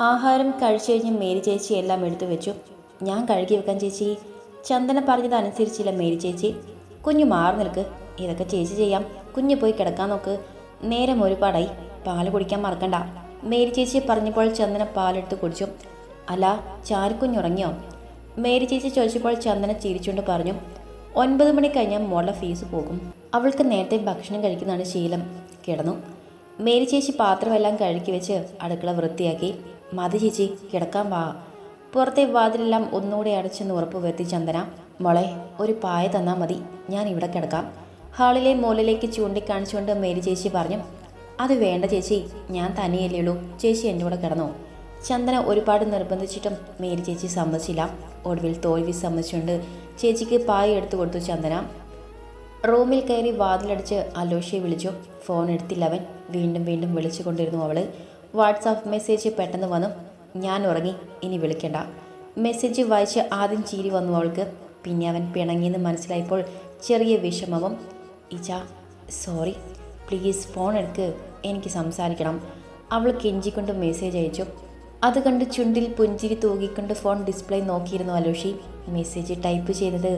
ആഹാരം കഴിച്ചു കഴിഞ്ഞ് മേരി ചേച്ചി എല്ലാം എടുത്തു വെച്ചു. ഞാൻ കഴുകി വെക്കാൻ ചേച്ചി. ചന്ദന പറഞ്ഞതനുസരിച്ചില്ല മേരി ചേച്ചി. കുഞ്ഞു മാറി നിൽക്ക്, ഇതൊക്കെ ചേച്ചി ചെയ്യാം. കുഞ്ഞ് പോയി കിടക്കാൻ നോക്ക്, നേരം ഒരുപാടായി. പാല് കുടിക്കാൻ മറക്കണ്ട. മേരി ചേച്ചി പറഞ്ഞപ്പോൾ ചന്ദന പാലെടുത്ത് കുടിച്ചു. അല്ല, ചാരുക്കുഞ്ഞുറങ്ങിയോ? മേരി ചേച്ചി ചോദിച്ചപ്പോൾ ചന്ദന ചിരിച്ചുകൊണ്ട് പറഞ്ഞു, 9 മണി കഴിഞ്ഞാൽ മോളുടെ ഫീസ് പോകും. അവൾക്ക് നേരത്തെ ഭക്ഷണം കഴിക്കുന്നതാണ് ശീലം. കിടന്നു. മേരി ചേച്ചി പാത്രമെല്ലാം കഴുകി വെച്ച് അടുക്കള വൃത്തിയാക്കി. മതി ചേച്ചി, കിടക്കാൻ വാ. പുറത്തെ വാതിലെല്ലാം ഒന്നുകൂടെ അടച്ചെന്ന് ഉറപ്പ് വരുത്തി ചന്ദന. മോളെ, ഒരു പായ തന്നാൽ മതി, ഞാൻ ഇവിടെ കിടക്കാം. ഹാളിലെ മൂലയിലേക്ക് ചൂണ്ടിക്കാണിച്ചുകൊണ്ട് മേരി ചേച്ചി പറഞ്ഞു. അത് വേണ്ട ചേച്ചി, ഞാൻ തനിയല്ലേ ഉള്ളൂ, ചേച്ചി എൻ്റെ കൂടെ കിടന്നോ. ചന്ദന ഒരുപാട് നിർബന്ധിച്ചിട്ടും മേരി ചേച്ചി സമ്മതിച്ചില്ല. ഒടുവിൽ തോൽവി സമ്മതിച്ചുകൊണ്ട് ചേച്ചിക്ക് പായ എടുത്തു കൊടുത്തു ചന്ദന. റൂമിൽ കയറി വാതിലടിച്ച് അലോഷയെ വിളിച്ചു. ഫോൺ എടുത്തില്ല അവൻ. വീണ്ടും വീണ്ടും വിളിച്ചു കൊണ്ടിരുന്നു അവൾ. വാട്സാപ്പ് മെസ്സേജ് പെട്ടെന്ന് വന്നു. ഞാൻ ഉറങ്ങി, ഇനി വിളിക്കണ്ട. മെസ്സേജ് വായിച്ച് ആദ്യം ചീരി വന്നു അവൾക്ക്. പിന്നെ അവൻ പിണങ്ങിയെന്ന് മനസ്സിലായപ്പോൾ ചെറിയ വിഷമവും. ഇച്ചാ, സോറി, പ്ലീസ് ഫോൺ എടുക്ക്, എനിക്ക് സംസാരിക്കണം. അവൾ കെഞ്ചിക്കൊണ്ട് മെസ്സേജ് അയച്ചു. അത് കണ്ട് ചുണ്ടിൽ പുഞ്ചിരി തൂകിക്കൊണ്ട് ഫോൺ ഡിസ്പ്ലേ നോക്കിയിരുന്നു അലോഷി. മെസ്സേജ് ടൈപ്പ് ചെയ്തത്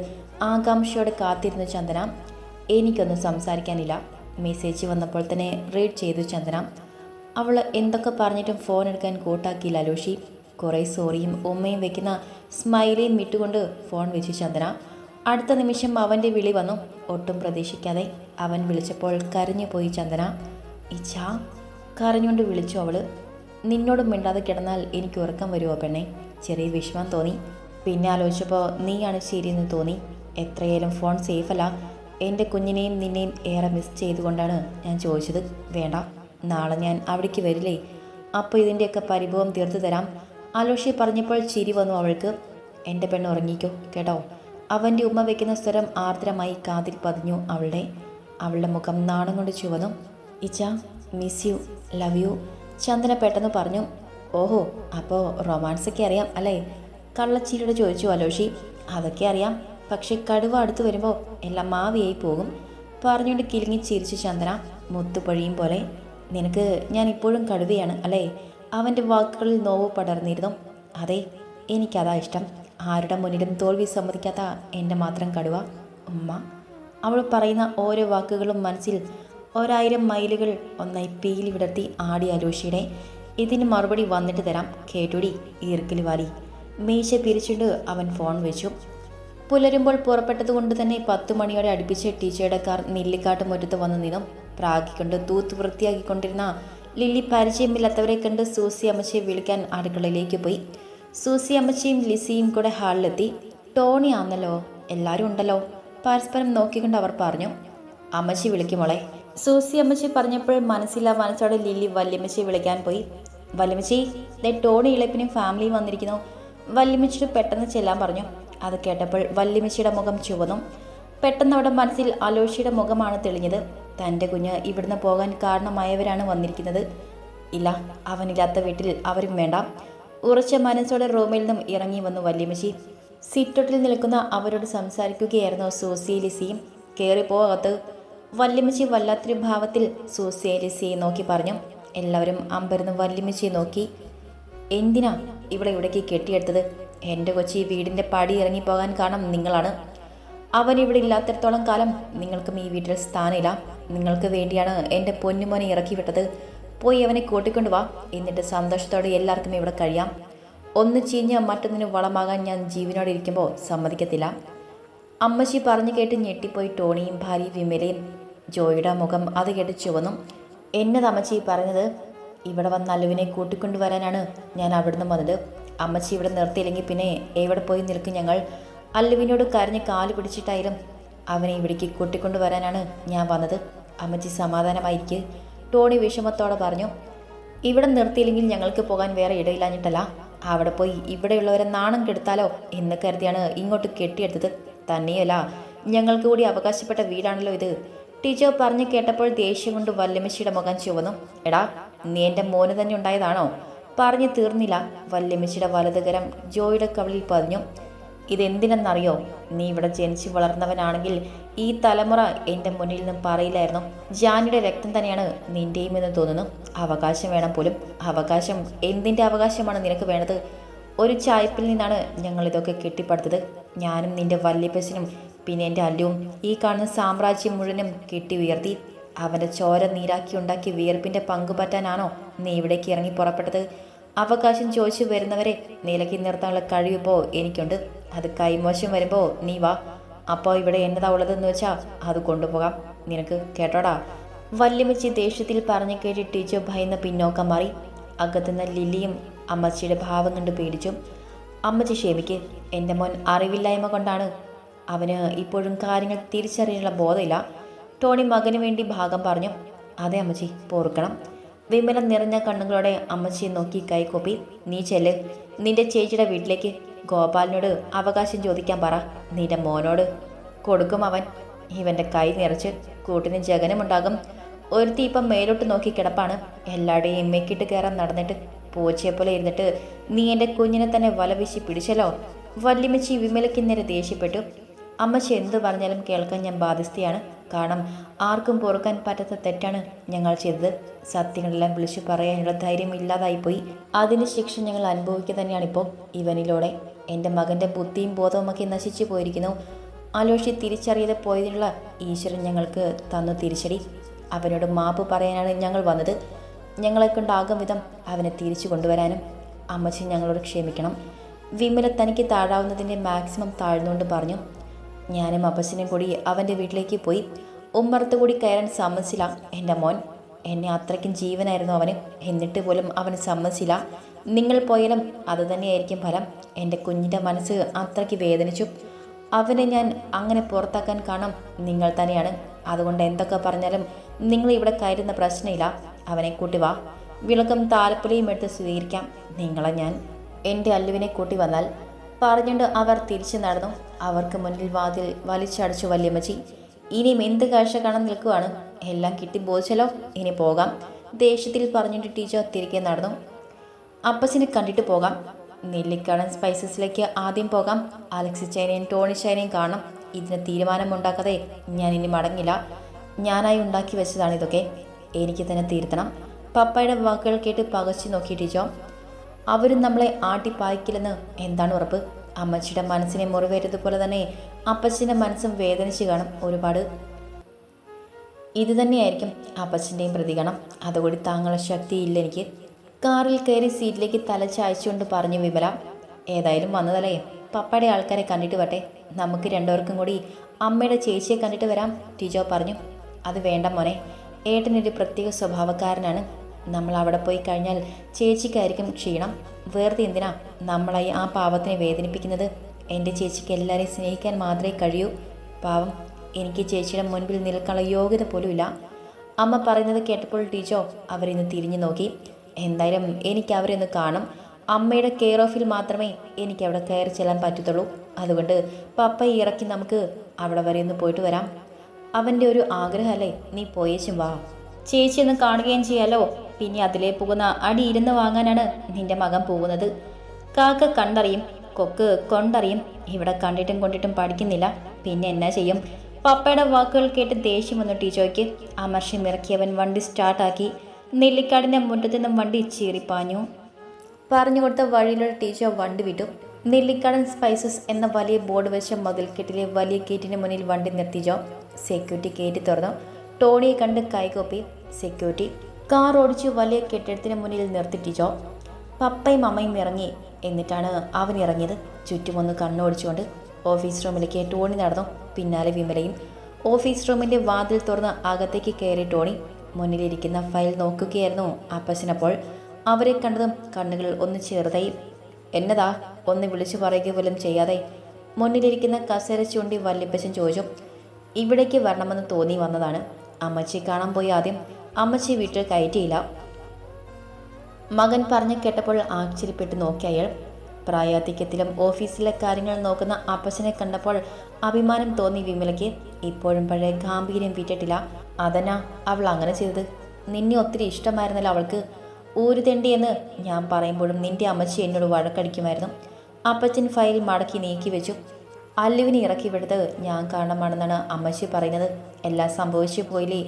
ആകാംക്ഷയോടെ കാത്തിരുന്നു ചന്ദന. എനിക്കൊന്നും സംസാരിക്കാനില്ല. മെസ്സേജ് വന്നപ്പോൾ തന്നെ റീഡ് ചെയ്തു ചന്ദന. അവൾ എന്തൊക്കെ പറഞ്ഞിട്ടും ഫോൺ എടുക്കാൻ കൂട്ടാക്കിയില്ല അലോഷി. കുറേ സോറിയും ഉമ്മയും വെക്കുന്ന സ്മൈലിയും ഇട്ടുകൊണ്ട് ഫോൺ വെച്ചു ചന്ദന. അടുത്ത നിമിഷം അവൻ്റെ വിളി വന്നു. ഒട്ടും പ്രതീക്ഷിക്കാതെ അവൻ വിളിച്ചപ്പോൾ കരഞ്ഞു പോയി ചന്ദന. ഇച്ഛാ, കരഞ്ഞുകൊണ്ട് വിളിച്ചു അവൾ. നിന്നോട് മിണ്ടാതെ കിടന്നാൽ എനിക്ക് ഉറക്കം വരുമോ പെണ്ണെ? ചെറിയ വിഷമം തോന്നി. പിന്നെ ആലോചിച്ചപ്പോൾ നീയാണ് ശരിയെന്ന് തോന്നി. എത്രയായാലും ഫോൺ സേഫല്ല. എൻ്റെ കുഞ്ഞിനെയും നിന്നെയും ഏറെ മിസ് ചെയ്തുകൊണ്ടാണ് ഞാൻ ചോദിച്ചത്. വേണ്ട, നാളെ ഞാൻ അവിടേക്ക് വരില്ലേ, അപ്പോൾ ഇതിൻ്റെയൊക്കെ പരിഭവം തീർത്തു തരാം. അലോഷി പറഞ്ഞപ്പോൾ ചിരി വന്നു അവൾക്ക്. എൻ്റെ പെണ്ണ് ഉറങ്ങിക്കോ കേട്ടോ. അവൻ്റെ ഉമ്മ വയ്ക്കുന്ന സ്വരം ആർദ്രമായി കാതിൽ പതിഞ്ഞു അവളുടെ മുഖം നാണം കൊണ്ട് ചുവന്നു. ഇച്ച, മിസ് യു, ലവ് യു, ചന്ദന പെട്ടെന്ന് പറഞ്ഞു. ഓഹോ, അപ്പോൾ റൊമാൻസൊക്കെ അറിയാം അല്ലേ? കള്ളച്ചിരിയോട് ചോദിച്ചു അലോഷി. അതൊക്കെ അറിയാം, പക്ഷെ കടുവ അടുത്ത് വരുമ്പോൾ എല്ലാം മാവിയായി പോകും, പറഞ്ഞുകൊണ്ട് കിലുങ്ങി ചിരിച്ചു ചന്ദന മുത്തുപൊഴിയും പോലെ. നിനക്ക് ഞാൻ ഇപ്പോഴും കടുവയാണ് അല്ലേ? അവൻ്റെ വാക്കുകളിൽ നോവ് പടർന്നിരുന്നു. അതെ, എനിക്കതാ ഇഷ്ടം. ആരുടെ മുന്നിലും തോൽവി സമ്മതിക്കാത്ത എൻ്റെ മാത്രം കടുവ ഉമ്മ. അവൾ പറയുന്ന ഓരോ വാക്കുകളും മനസ്സിൽ 1000 മൈലുകൾ ഒന്നായി പീലി വിടർത്തി ആടി അലോഷിയുടെ. ഇതിന് മറുപടി വന്നിട്ട് തരാം, കേട്ടുടി ഈർക്കിൽ വാലി. മീശ പിരിച്ചുകൊണ്ട് അവൻ ഫോൺ വെച്ചു. പുലരുമ്പോൾ പുറപ്പെട്ടതുകൊണ്ട് തന്നെ 10 മണിയോടെ അടുപ്പിച്ച് ടീച്ചറുടെ കാർ നെല്ലിക്കാട്ട് മുറ്റത്ത് വന്നു നിന്നും. പ്രാഗിക്കൊണ്ട് തൂത്ത് വൃത്തിയാക്കിക്കൊണ്ടിരുന്ന ലില്ലി പരിചയമില്ലാത്തവരെ കണ്ട് സൂസി അമ്മച്ചിയെ വിളിക്കാൻ അടുക്കളയിലേക്ക് പോയി. സൂസി അമ്മച്ചിയും ലിസിയും കൂടെ ഹാളിലെത്തി. ടോണി ആന്നല്ലോ, എല്ലാവരും ഉണ്ടല്ലോ, പരസ്പരം നോക്കിക്കൊണ്ട് അവർ പറഞ്ഞു. അമ്മച്ചി വിളിക്കുമോളെ. സൂസി അമ്മച്ചി പറഞ്ഞപ്പോൾ മനസ്സോടെ ലില്ലി വല്യമ്മച്ചിയെ വിളിക്കാൻ പോയി. വല്യമ്മച്ചി, ടോണി ഇളപ്പിനും ഫാമിലിയും വന്നിരിക്കുന്നു. വല്യമ്മച്ചിയോട് പെട്ടെന്ന് ചെല്ലാൻ പറഞ്ഞു. അത് കേട്ടപ്പോൾ വല്യമ്മച്ചിയുടെ മുഖം ചുവന്നു. പെട്ടെന്ന് അവിടെ മനസ്സിൽ അലോഷിയുടെ മുഖമാണ് തെളിഞ്ഞത്. തൻ്റെ കുഞ്ഞ് ഇവിടുന്ന് പോകാൻ കാരണമായവരാണ് വന്നിരിക്കുന്നത്. ഇല്ല, അവനില്ലാത്ത വീട്ടിൽ അവരും വേണ്ട. ഉറച്ച മനസ്സോടെ റൂമിൽ നിന്നും ഇറങ്ങി വന്നു വല്യമ്മച്ചി. സിറ്റൗട്ടിൽ നിൽക്കുന്ന അവരോട് സംസാരിക്കുകയായിരുന്നു സൂസി ലിസിയും. കയറിപ്പോകത്ത്. വല്യമ്മച്ചി വല്ലാത്തൊരു ഭാവത്തിൽ സൂസിയെ ലിസിയെ നോക്കി പറഞ്ഞു. എല്ലാവരും അമ്പരന്ന് വല്യമ്മച്ചിയെ നോക്കി. എന്തിനാ ഇവിടെ ഇവിടേക്ക് കെട്ടിയെടുത്തത്? എൻ്റെ കൊച്ചി വീടിൻ്റെ പടി ഇറങ്ങിപ്പോകാൻ കാരണം നിങ്ങളാണ്. അവൻ ഇവിടെ ഇല്ലാത്തിടത്തോളം കാലം നിങ്ങൾക്കും ഈ വീട്ടിൽ സ്ഥാനമില്ല. നിങ്ങൾക്ക് വേണ്ടിയാണ് എൻ്റെ പൊന്നുമോനെ ഇറക്കി വിട്ടത്. പോയി അവനെ കൂട്ടിക്കൊണ്ടു വാ, എന്നിട്ട് സന്തോഷത്തോടെ എല്ലാവർക്കും ഇവിടെ കഴിയാം. ഒന്ന് ചീഞ്ഞ് മറ്റൊന്നിന് വളമാകാൻ ഞാൻ ജീവനോടെ ഇരിക്കുമ്പോൾ സമ്മതിക്കത്തില്ല. അമ്മച്ചി പറഞ്ഞു കേട്ട് ഞെട്ടിപ്പോയി ടോണിയും ഭാര്യ വിമലയും. ജോയിയുടെ മുഖം അത് കേട്ട് ചുവന്നു. എന്നത് അമ്മച്ചി പറഞ്ഞത്? ഇവിടെ വന്ന് അല്ലുവിനെ കൂട്ടിക്കൊണ്ടുവരാനാണ് ഞാൻ അവിടുന്ന് വന്നത്. അമ്മച്ചി ഇവിടെ നിർത്തിയില്ലെങ്കിൽ പിന്നെ എവിടെ പോയി നിൽക്കും ഞങ്ങൾ? അല്ലുവിനോട് കരഞ്ഞ് കാല് പിടിച്ചിട്ടായാലും അവനെ ഇവിടേക്ക് കൂട്ടിക്കൊണ്ടുവരാനാണ് ഞാൻ വന്നത്. അമ്മച്ചി സമാധാനമായിരിക്കെ, ടോണി വിഷമത്തോടെ പറഞ്ഞു. ഇവിടെ നിർത്തിയില്ലെങ്കിൽ ഞങ്ങൾക്ക് പോകാൻ വേറെ ഇടയില്ലാഞ്ഞിട്ടല്ല, അവിടെ പോയി ഇവിടെയുള്ളവരെ നാണം കെടുത്താലോ എന്ന് കരുതിയാണ് ഇങ്ങോട്ട് കെട്ടിയെടുത്തത്. തന്നെയല്ല, ഞങ്ങൾക്ക് കൂടി അവകാശപ്പെട്ട വീടാണല്ലോ ഇത്. ടീച്ചർ പറഞ്ഞു കേട്ടപ്പോൾ ദേഷ്യം കൊണ്ട് വല്യമ്മച്ചിയുടെ മുഖം ചുവന്നു. എടാ, നീ എൻ്റെ മോന് തന്നെ ഉണ്ടായതാണോ? പറഞ്ഞു തീർന്നില്ല. വല്യമ്മച്ചിയുടെ വലതുകരം ജോയുടെ കവിളിൽ പതിഞ്ഞു. ഇതെന്തിനെന്നറിയോ? നീ ഇവിടെ ജനിച്ചു വളർന്നവനാണെങ്കിൽ ഈ തലമുറ എൻ്റെ മുന്നിൽ നിന്നും പറയില്ലായിരുന്നു. ജാനിയുടെ രക്തം തന്നെയാണ് നിൻ്റെയും എന്ന് തോന്നുന്നു. അവകാശം വേണം പോലും. അവകാശം? എന്തിൻ്റെ അവകാശമാണ് നിനക്ക് വേണ്ടത്? ഒരു ചായ്പിൽ നിന്നാണ് ഞങ്ങൾ ഇതൊക്കെ കെട്ടിപ്പടുത്തത്. ഞാനും നിൻ്റെ വല്യപ്പച്ചനും പിന്നെ എൻ്റെ അല്ലുവും ഈ കാണുന്ന സാമ്രാജ്യം മുഴുവനും കെട്ടി ഉയർത്തി. അവൻ്റെ ചോര നീരാക്കി ഉണ്ടാക്കി വിയർപ്പിൻ്റെ പങ്കുപറ്റാനാണോ നീ ഇവിടേക്ക് ഇറങ്ങി പുറപ്പെട്ടത്? അവകാശം ചോദിച്ചു വരുന്നവരെ നിലയ്ക്ക് നിർത്താനുള്ള കഴിവിപ്പോൾ എനിക്കുണ്ട്. അത് കൈമോശം വരുമ്പോൾ നീ വാ. അപ്പോൾ ഇവിടെ എന്നതാ ഉള്ളതെന്ന് വെച്ചാൽ അത് കൊണ്ടുപോകാം നിനക്ക്, കേട്ടോടാ. വല്യമ്മച്ചി ദേഷ്യത്തിൽ പറഞ്ഞു കേട്ട് ടീച്ചർ ഭയന്ന് പിന്നോക്കം മാറി. അകത്തുനിന്ന് ലില്ലിയും അമ്മച്ചിയുടെ ഭാവം കണ്ട് പേടിച്ചു. അമ്മച്ചി ക്ഷമിക്ക്, എൻ്റെ മോൻ അറിവില്ലായ്മ കൊണ്ടാണ്. അവന് ഇപ്പോഴും കാര്യങ്ങൾ തിരിച്ചറിയാനുള്ള ബോധമില്ല. ടോണി മകന് വേണ്ടി ഭാഗം പറഞ്ഞു. അതെ അമ്മച്ചി, പൊറുക്കണം. വിമല നിറഞ്ഞ കണ്ണുകളോടെ അമ്മച്ചിയെ നോക്കി കൈകൊപ്പി. നീ ചെല്ല്, നിന്റെ ചേച്ചിയുടെ വീട്ടിലേക്ക്. ഗോപാലിനോട് അവകാശം ചോദിക്കാൻ പറ. നിന്റെ മോനോട് കൊടുക്കും അവൻ. ഇവൻ്റെ കൈ നിറച്ച് കൂട്ടിന് ജഗനമുണ്ടാകും. ഒരുത്തി ഇപ്പം മേലോട്ട് നോക്കി കിടപ്പാണ്. എല്ലാവരുടെയും എമ്മയ്ക്കിട്ട് കയറാൻ നടന്നിട്ട് പൂച്ചയെപ്പോലെ ഇരുന്നിട്ട് നീ എൻ്റെ കുഞ്ഞിനെ തന്നെ വലവീശി പിടിച്ചല്ലോ. വല്യമ്മച്ചി വിമലയ്ക്ക് നേരെ ദേഷ്യപ്പെട്ടു. അമ്മച്ചി എന്തു പറഞ്ഞാലും കേൾക്കാൻ ഞാൻ ബാധ്യസ്ഥയാണ്. കാരണം ആർക്കും പൊറുക്കാൻ പറ്റാത്ത തെറ്റാണ് ഞങ്ങൾ ചെയ്തത്. സത്യങ്ങളെല്ലാം വിളിച്ചു പറയാനുള്ള ധൈര്യം ഇല്ലാതായിപ്പോയി. അതിൻ്റെ ശിക്ഷ ഞങ്ങൾ അനുഭവിക്കുക തന്നെയാണിപ്പോൾ ഇവനിലൂടെ. എൻ്റെ മകൻ്റെ ബുദ്ധിയും ബോധവുമൊക്കെ നശിച്ചു പോയിരിക്കുന്നു. ആലോചി തിരിച്ചറിയാതെ പോയതിനുള്ള ഈശ്വരൻ ഞങ്ങൾക്ക് തന്നു തിരിച്ചടി. അവനോട് മാപ്പ് പറയാനാണ് ഞങ്ങൾ വന്നത്. ഞങ്ങളെ കൊണ്ടാകും വിധം അവനെ തിരിച്ചു കൊണ്ടുവരാനും. അമ്മച്ചി ഞങ്ങളോട് ക്ഷമിക്കണം. വിമല തനിക്ക് താഴാവുന്നതിൻ്റെ മാക്സിമം താഴ്ന്നുകൊണ്ട് പറഞ്ഞു. ഞാനും അപ്പച്ചനും കൂടി അവൻ്റെ വീട്ടിലേക്ക് പോയി. ഉമ്മറത്ത് കൂടി കയറാൻ സമ്മതിച്ചില്ല എൻ്റെ മോൻ. എന്നെ അത്രയ്ക്കും ജീവനായിരുന്നു അവന്. എന്നിട്ട് പോലും അവന് സമ്മതിച്ചില്ല. നിങ്ങൾ പോയാലും അതുതന്നെയായിരിക്കും ഫലം. എൻ്റെ കുഞ്ഞിൻ്റെ മനസ്സ് അത്രയ്ക്ക് വേദനിച്ചു. അവനെ ഞാൻ അങ്ങനെ പുറത്താക്കാൻ കാരണം നിങ്ങൾ തന്നെയാണ്. അതുകൊണ്ട് എന്തൊക്കെ പറഞ്ഞാലും നിങ്ങൾ ഇവിടെ കയറുന്ന പ്രശ്നമില്ല. അവനെ കൂട്ടി വാ. വിളക്കും താലപ്പൊലിയും എടുത്ത് സ്വീകരിക്കാം നിങ്ങളെ ഞാൻ. എൻ്റെ അല്ലുവിനെ കൂട്ടി വന്നാൽ പറഞ്ഞുകൊണ്ട് അവർ തിരിച്ചു നടന്നു. അവർക്ക് മുന്നിൽ വാതിൽ വലിച്ചടച്ചു വല്യമ്മച്ചി. ഇനിയും എന്ത് കാഴ്ച കാണാൻ നിൽക്കുവാണ്? എല്ലാം കിട്ടി ബോധിച്ചല്ലോ, ഇനി പോകാം. ദേഷ്യത്തിൽ പറഞ്ഞിട്ട് ടീച്ചർ തിരികെ നടന്നു. അപ്പച്ചനെ കണ്ടിട്ട് പോകാം. നെല്ലിക്കാടൻ സ്പൈസസിലേക്ക് ആദ്യം പോകാം. അലക്സിച്ചേനെയും ടോണിച്ചേനെയും കാണണം. ഇതിന് തീരുമാനമുണ്ടാക്കാതെ ഞാൻ ഇനി മടങ്ങില്ല. ഞാനായി ഉണ്ടാക്കി വെച്ചതാണിതൊക്കെ. എനിക്ക് തന്നെ തിരുത്തണം. പപ്പയുടെ വാക്കുകൾ കേട്ട് പകച്ചു നോക്കി ടീച്ചർ. അവരും നമ്മളെ ആട്ടിപ്പായിക്കില്ലെന്ന് എന്താണ് ഉറപ്പ്? അമ്മച്ചിയുടെ മനസ്സിനെ മുറിവേറ്റതുപോലെ തന്നെ അപ്പച്ചൻ്റെ മനസ്സും വേദനിച്ച് കാണും ഒരുപാട്. ഇതുതന്നെയായിരിക്കും അപ്പച്ചൻ്റെയും പ്രതികരണം. അതുകൂടി താങ്കളുടെ ശക്തിയില്ല എനിക്ക്. കാറിൽ കയറി സീറ്റിലേക്ക് തല ചായച്ചുകൊണ്ട് പറഞ്ഞു വിമല. ഏതായാലും വന്നതല്ലേ, പപ്പയുടെ ആൾക്കാരെ കണ്ടിട്ട് വട്ടെ. നമുക്ക് രണ്ടുപേർക്കും കൂടി അമ്മയുടെ ചേച്ചിയെ കണ്ടിട്ട് വരാം, ടീച്ചർ പറഞ്ഞു. അത് വേണ്ട മോനെ, ഏട്ടനൊരു പ്രത്യേക സ്വഭാവക്കാരനാണ്. നമ്മൾ അവിടെ പോയി കഴിഞ്ഞാൽ ചേച്ചിക്കായിരിക്കും ക്ഷീണം. വെറുതെ എന്തിനാ നമ്മളായി ആ പാവത്തിനെ വേദനിപ്പിക്കുന്നത്? എൻ്റെ ചേച്ചിക്ക് എല്ലാവരെയും സ്നേഹിക്കാൻ മാത്രമേ കഴിയൂ. പാവം, എനിക്ക് ചേച്ചിയുടെ മുൻപിൽ നിൽക്കാനുള്ള യോഗ്യത പോലുമില്ല. അമ്മ പറയുന്നത് കേട്ടപ്പോൾ ടീച്ചർ അവരിന്ന് തിരിഞ്ഞു നോക്കി. എന്തായാലും എനിക്ക് അവരെ ഒന്ന് കാണും. അമ്മയുടെ കെയർ ഓഫിൽ മാത്രമേ എനിക്ക് അവിടെ കയറി ചെല്ലാൻ പറ്റത്തുള്ളൂ. അതുകൊണ്ട് പപ്പയെ ഇറക്കി നമുക്ക് അവിടെ വരെ ഒന്ന് പോയിട്ട് വരാം. അവൻ്റെ ഒരു ആഗ്രഹമല്ലേ, നീ പോയേച്ചും വാ. ചേച്ചി ഒന്ന് കാണുകയും ചെയ്യാലോ. പിന്നെ അതിലേ പോകുന്ന അടി ഇരുന്ന് വാങ്ങാനാണ് നിന്റെ മകൻ പോകുന്നത്. കാക്ക കണ്ടറിയും, കൊക്ക് കൊണ്ടറിയും. ഇവിടെ കണ്ടിട്ടും കൊണ്ടിട്ടും പഠിക്കുന്നില്ല, പിന്നെ എന്നാ ചെയ്യും? പപ്പയുടെ വാക്കുകൾ കേട്ട് ദേഷ്യം വന്നു ടീച്ചോയ്ക്ക്. അമർഷം ഇറക്കിയവൻ വണ്ടി സ്റ്റാർട്ടാക്കി. നെല്ലിക്കാടിൻ്റെ മുറ്റത്തു നിന്നും വണ്ടി ചീറിപ്പാഞ്ഞു. പറഞ്ഞു കൊടുത്ത വഴിയിലൂടെ ടീച്ചർ വണ്ടി വിട്ടു. നെല്ലിക്കാടൻ സ്പൈസസ് എന്ന വലിയ ബോർഡ് വെച്ച മതിൽക്കെട്ടിലെ വലിയ ഗേറ്റിന് മുന്നിൽ വണ്ടി നിർത്തിച്ചോ. സെക്യൂരിറ്റി ഗേറ്റ് തുറന്നു. ടോണിയെ കണ്ട് കൈകൊപ്പി. സെക്യൂരിറ്റി കാർ ഓടിച്ച് വലിയ കെട്ടിടത്തിന് മുന്നിൽ നിർത്തിട്ടിച്ചോ. പപ്പയും അമ്മയും ഇറങ്ങി. എന്നിട്ടാണ് അവൻ ഇറങ്ങിയത്. ചുറ്റുമൊന്ന് കണ്ണോടിച്ചുകൊണ്ട് ഓഫീസ് റൂമിലേക്ക് ടോണി നടന്നു. പിന്നാലെ വിമലയും. ഓഫീസ് റൂമിൻ്റെ വാതിൽ തുറന്ന് അകത്തേക്ക് കയറി ടോണി. മുന്നിലിരിക്കുന്ന ഫയൽ നോക്കുകയായിരുന്നു അപ്പച്ചനപ്പോൾ. അവരെ കണ്ടതും കണ്ണുകൾ ഒന്ന് ചെറുതായി. എന്നതാ? ഒന്ന് വിളിച്ചു പറയുക പോലും ചെയ്യാതെ മുന്നിലിരിക്കുന്ന കസേര ചൂണ്ടി വല്യപ്പച്ചൻ ചോദിച്ചു. ഇവിടേക്ക് വരണമെന്ന് തോന്നി വന്നതാണ്. അമ്മച്ചി കാണാൻ പോയി. ആദ്യം അമ്മച്ചി വീട്ടിൽ കയറ്റിയില്ല. മകൻ പറഞ്ഞു കേട്ടപ്പോൾ ആശ്ചര്യപ്പെട്ട് നോക്കി അയാൾ. പ്രായാധിക്യത്തിലും ഓഫീസിലെ കാര്യങ്ങൾ നോക്കുന്ന അപ്പച്ചനെ കണ്ടപ്പോൾ അഭിമാനം തോന്നി വിമലയ്ക്ക്. ഇപ്പോഴും പഴയ ഗാംഭീര്യം വിട്ടിട്ടില്ല. അതന്നാ അവൾ അങ്ങനെ ചെയ്തത്? നിന്നെ ഒത്തിരി ഇഷ്ടമായിരുന്നല്ലോ അവൾക്ക്. ഊരുതെണ്ടി എന്ന് ഞാൻ പറയുമ്പോഴും നിന്റെ അമ്മച്ചി എന്നോട് വഴക്കടിക്കുമായിരുന്നു. അപ്പച്ചൻ ഫയൽ മടക്കി നീക്കി വെച്ചു. അല്ലുവിനെ ഇറക്കി വിടുന്നത് ഞാൻ കാരണമാണെന്നാണ് അമ്മച്ചി പറയുന്നത്. എല്ലാം സംഭവിച്ചു പോയില്ലേ,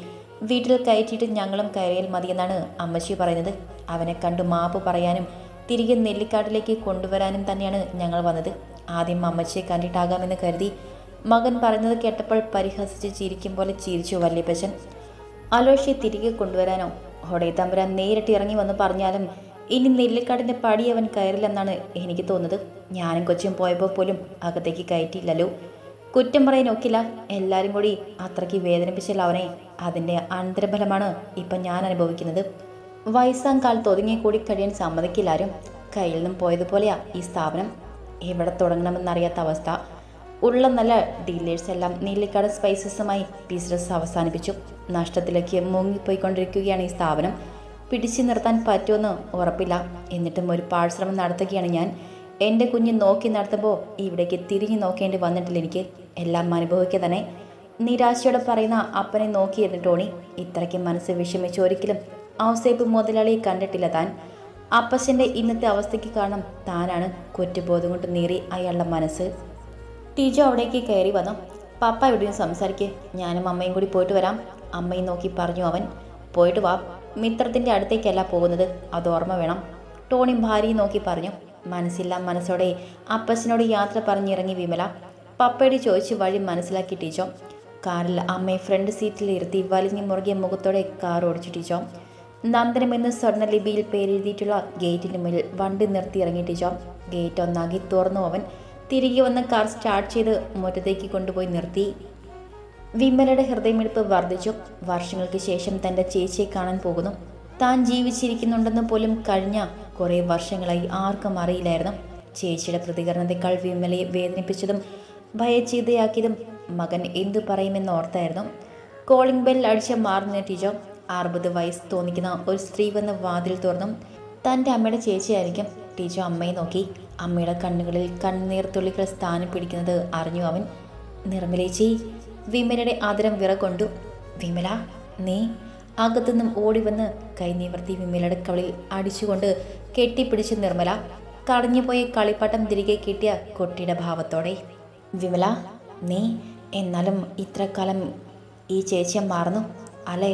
വീട്ടിൽ കയറ്റിയിട്ട് ഞങ്ങളും കയറിയാൽ മതിയെന്നാണ് അമ്മച്ചി പറയുന്നത്. അവനെ കണ്ടു മാപ്പ് പറയാനും തിരികെ നെല്ലിക്കാട്ടിലേക്ക് കൊണ്ടുവരാനും തന്നെയാണ് ഞങ്ങൾ വന്നത്. ആദ്യം അമ്മച്ചിയെ കണ്ടിട്ടാകാമെന്ന് കരുതി. മകൻ പറയുന്നത് കേട്ടപ്പോൾ പരിഹസിച്ച് ചിരിക്കും പോലെ ചിരിച്ചു വല്യപ്പച്ചൻ. അലോഷയെ തിരികെ കൊണ്ടുവരാനോ? ഹൊടേ തമ്പുരാൻ നേരിട്ട് ഇറങ്ങി വന്ന് പറഞ്ഞാലും ഇനി നെല്ലിക്കാടിൻ്റെ പടി അവൻ കയറില്ലെന്നാണ് എനിക്ക് തോന്നുന്നത്. ഞാനും കൊച്ചും പോയപ്പോൾ പോലും അകത്തേക്ക് കയറ്റിയില്ലല്ലോ. കുറ്റം പറയാൻ ഒക്കില്ല. എല്ലാവരും കൂടി അത്രയ്ക്ക് വേദനിപ്പിച്ചല്ല അവനെ. അതിൻ്റെ അനന്തരഫലമാണ് ഇപ്പം ഞാൻ അനുഭവിക്കുന്നത്. വയസ്സാം കാലത്ത് ഒതുങ്ങി കൂടി കഴിയാൻ സമ്മതിക്കില്ലാരും. കയ്യിൽ നിന്നും പോയതുപോലെയാ ഈ സ്ഥാപനം. എവിടെ തുടങ്ങണമെന്നറിയാത്ത അവസ്ഥ. ഉള്ള നല്ല ഡീലേഴ്സ് എല്ലാം നെല്ലിക്കാട് സ്പൈസസുമായി ബിസിനസ് അവസാനിപ്പിച്ചു. നഷ്ടത്തിലേക്ക് മുങ്ങിപ്പോയിക്കൊണ്ടിരിക്കുകയാണ് ഈ സ്ഥാപനം. പിടിച്ചു നിർത്താൻ പറ്റുമെന്ന് ഉറപ്പില്ല. എന്നിട്ടും ഒരു പാഴ്ശ്രമം നടത്തുകയാണ് ഞാൻ. എൻ്റെ കുഞ്ഞ് നോക്കി നടത്തുമ്പോൾ ഇവിടേക്ക് തിരിഞ്ഞു നോക്കേണ്ടി വന്നിട്ടില്ല എനിക്ക്. എല്ലാം അനുഭവിക്കുക തന്നെ. നിരാശയോടെ പറയുന്ന അപ്പനെ നോക്കിയിരുന്നു ടോണി. ഇത്രയ്ക്ക് മനസ്സ് വിഷമിച്ച് ഒരിക്കലും ഔസേപ്പ് മുതലാളിയെ കണ്ടിട്ടില്ല താൻ. അപ്പച്ചൻ്റെ ഇന്നത്തെ അവസ്ഥയ്ക്ക് കാരണം താനാണ്. കുറ്റബോധം കൊണ്ട് നീറി അയാളുടെ മനസ്സ്. ടീച്ചർ അവിടേക്ക് കയറി വന്നു. പപ്പ എവിടെയും സംസാരിക്കുക, ഞാനും അമ്മയും കൂടി പോയിട്ട് വരാം. അമ്മയും നോക്കി പറഞ്ഞു അവൻ. പോയിട്ട് വാ, മിത്രത്തിൻ്റെ അടുത്തേക്കല്ല പോകുന്നത്, അത് ഓർമ്മ വേണം. ടോണി ഭാര്യയെ നോക്കി പറഞ്ഞു. മനസ്സില്ല മനസ്സോടെ അപ്പച്ചനോട് യാത്ര പറഞ്ഞിറങ്ങി വിമല. പപ്പയുടെ ചോദിച്ച് വഴി മനസ്സിലാക്കി ടീച്ചോ. കാറിൽ അമ്മയെ ഫ്രണ്ട് സീറ്റിൽ ഇരുത്തി വലിഞ്ഞു മുറുകിയ മുഖത്തോടെ കാർ ഓടിച്ചു ടീച്ചോ. നന്ദനമെന്ന് സ്വർണ്ണലിപിയിൽ പേരെഴുതിയിട്ടുള്ള ഗേറ്റിന് മുന്നിൽ വണ്ടി നിർത്തി ഇറങ്ങി ടീച്ചോ. ഗേറ്റ് ഒന്നാകി തുറന്നു അവൻ. തിരികെ വന്ന് കാർ സ്റ്റാർട്ട് ചെയ്ത് മുറ്റത്തേക്ക് കൊണ്ടുപോയി നിർത്തി. വിമലയുടെ ഹൃദയമിടിപ്പ് വർദ്ധിച്ചു. വർഷങ്ങൾക്ക് ശേഷം തൻ്റെ ചേച്ചിയെ കാണാൻ പോകുന്നു. താൻ ജീവിച്ചിരിക്കുന്നുണ്ടെന്ന് പോലും കഴിഞ്ഞ കുറേ വർഷങ്ങളായി ആർക്കും അറിയില്ലായിരുന്നു. ചേച്ചിയുടെ പ്രതികരണത്തെക്കാൾ വിമലയെ വേദനിപ്പിച്ചതും ഭയചീതയാക്കിയതും മകൻ എന്തു പറയുമെന്നോർത്തായിരുന്നു. കോളിംഗ് ബെൽ അടിച്ച മാറുന്ന ടീച്ചർ. 60 വയസ്സ് തോന്നിക്കുന്ന ഒരു സ്ത്രീ വന്ന് വാതിൽ തുറന്നു. തൻ്റെ അമ്മയുടെ ചേച്ചിയായിരിക്കും. ടീച്ചർ അമ്മയെ നോക്കി. അമ്മയുടെ കണ്ണുകളിൽ കണ്ണീർ തുള്ളികൾ സ്ഥാനം പിടിക്കുന്നത് അറിഞ്ഞു അവൻ. നിർമ്മലേച്ചി. വിമലയുടെ ആദരം വിറകൊണ്ടു. വിമല, നീ? അകത്തുനിന്നും ഓടി വന്ന് കൈ നിവർത്തി വിമലയുടെ കവിളിൽ അടിച്ചുകൊണ്ട് കെട്ടിപ്പിടിച്ച് നിർമ്മല. കടഞ്ഞുപോയ കളിപ്പാട്ടം തിരികെ കിട്ടിയ കുട്ടിയുടെ ഭാവത്തോടെ. വിമല, നീ എന്നാലും ഇത്ര കാലം ഈ ചേച്ചിയെ മറന്നു അല്ലേ?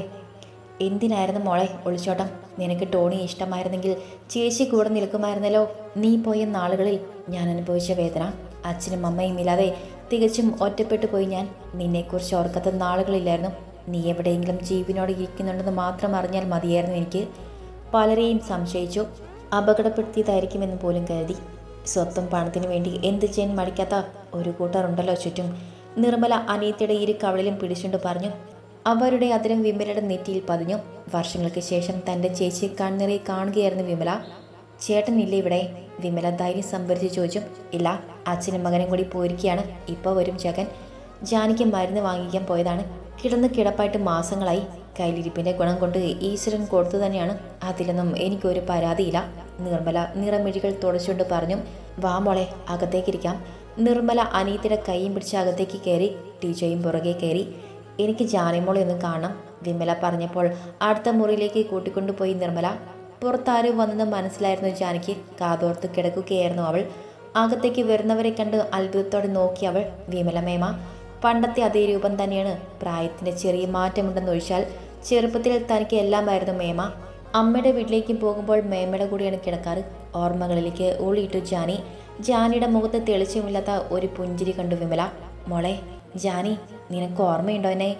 എന്തിനായിരുന്നു മോളെ ഒളിച്ചോട്ടം? നിനക്ക് ടോണി ഇഷ്ടമായിരുന്നെങ്കിൽ ചേച്ചി കൂടെ നിൽക്കുമായിരുന്നല്ലോ. നീ പോയ നാളുകളിൽ ഞാൻ അനുഭവിച്ച വേദന. അച്ഛനും അമ്മയും ഇല്ലാതെ തികച്ചും ഒറ്റപ്പെട്ടു പോയി ഞാൻ. നിന്നെക്കുറിച്ച് ഓർക്കാത്ത നാളുകളില്ലായിരുന്നു. നീ എവിടെയെങ്കിലും ജീവനോടെ ഇരിക്കുന്നുണ്ടെന്ന് മാത്രം അറിഞ്ഞാൽ മതിയായിരുന്നു എനിക്ക്. പലരെയും സംശയിച്ചു. അപകടപ്പെടുത്തിയതായിരിക്കുമെന്ന് പോലും കരുതി. സ്വത്തും പണത്തിനു വേണ്ടി എന്ത് ചെയ്യാൻ മടിക്കാത്ത ഒരു കൂട്ടറുണ്ടല്ലോ ചുറ്റും. നിർമ്മല അനിയത്തിയുടെ ഇരു കവളിലും പിടിച്ചുകൊണ്ട് പറഞ്ഞു. അവരുടെ അതിരം വിമലയുടെ നെറ്റിയിൽ പതിഞ്ഞു. വർഷങ്ങൾക്ക് ശേഷം തൻ്റെ ചേച്ചിയെ കണ്ണിറെ കാണുകയായിരുന്നു വിമല. ചേട്ടനില്ലേ ഇവിടെ? വിമല ധൈര്യം സംഭരിച്ച് ചോദിച്ചു. ഇല്ല, അച്ഛനും മകനും കൂടി പോയിരിക്കുകയാണ്. ഇപ്പോൾ വരും ജഗൻ. ജാനിക്ക് മരുന്ന് വാങ്ങിക്കാൻ പോയതാണ്. കിടന്ന് കിടപ്പായിട്ട് മാസങ്ങളായി. കയ്യിലിരിപ്പിൻ്റെ ഗുണം കൊണ്ട് ഈശ്വരൻ കൊടുത്തു തന്നെയാണ്. അതിലൊന്നും എനിക്കൊരു പരാതിയില്ല. നിർമ്മല നിറമിഴികൾ തുടച്ചുകൊണ്ട് പറഞ്ഞു. വാ മോളെ, അകത്തേക്കിരിക്കാം. നിർമ്മല അനീത്തിയുടെ കൈയും പിടിച്ച് അകത്തേക്ക് കയറി. ടീച്ചയും പുറകെ കയറി. എനിക്ക് ജാനിമോളെ ഒന്ന് കാണണം, വിമല പറഞ്ഞപ്പോൾ അടുത്ത മുറിയിലേക്ക് കൂട്ടിക്കൊണ്ടുപോയി നിർമ്മല. പുറത്താരും വന്നെന്ന് മനസ്സിലായിരുന്നു ജാനിക്ക്. കാതോർത്ത് കിടക്കുകയായിരുന്നു അവൾ. അകത്തേക്ക് വരുന്നവരെ കണ്ട് അത്ഭുതത്തോടെ നോക്കി അവൾ. വിമല മേമ. പണ്ടത്തെ അതേ രൂപം തന്നെയാണ്. പ്രായത്തിൻ്റെ ചെറിയ മാറ്റമുണ്ടെന്നൊഴിച്ചാൽ ചെറുപ്പത്തിൽ തനിക്ക് എല്ലാമായിരുന്നു മേമ. അമ്മയുടെ വീട്ടിലേക്ക് പോകുമ്പോൾ മേമയുടെ കൂടെയാണ് കിടക്കാറ്. ഓർമ്മകളിലേക്ക് ഊളിയിട്ടു ജാനി. ജാനിയുടെ മുഖത്ത് തെളിച്ചമില്ലാത്ത ഒരു പുഞ്ചിരി കണ്ടു വിമല. മോളെ ജാനി, നിനക്ക് ഓർമ്മയുണ്ടോ എന്നെ?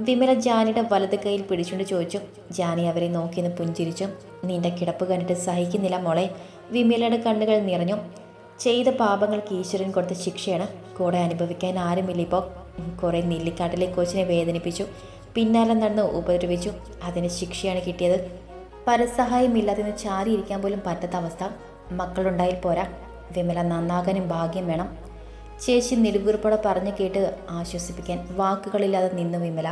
വിമല ജാനിയുടെ വലത് കൈയിൽ പിടിച്ചുകൊണ്ട് ചോദിച്ചു. ജാനി അവരെ നോക്കിയെന്ന് പുഞ്ചിരിച്ചു. നിന്റെ കിടപ്പ് കണ്ടിട്ട് സഹിക്കുന്നില്ല മോളെ. വിമലയുടെ കണ്ണുകൾ നിറഞ്ഞു. ചെയ്ത പാപങ്ങൾക്ക് ഈശ്വരൻ കൊടുത്ത ശിക്ഷയാണ്. കൂടെ അനുഭവിക്കാൻ ആരുമില്ല ഇപ്പോൾ. കുറേ നെല്ലിക്കാട്ടിലെ കൊച്ചിനെ വേദനിപ്പിച്ചു, പിന്നാലെ നടന്ന് ഉപദ്രവിച്ചു. അതിന് ശിക്ഷയാണ് കിട്ടിയത്. പരസഹായമില്ലാതെ ചാരിയിരിക്കാൻ പോലും പറ്റാത്ത അവസ്ഥ. മക്കളുണ്ടായാൽ പോരാ, വിമല നന്നാകാനും ഭാഗ്യം വേണം. ചേച്ചി നെടുവീർപ്പോടെ പറഞ്ഞു കേട്ട് ആശ്വസിപ്പിക്കാൻ വാക്കുകളില്ലാതെ നിന്നു വിമല.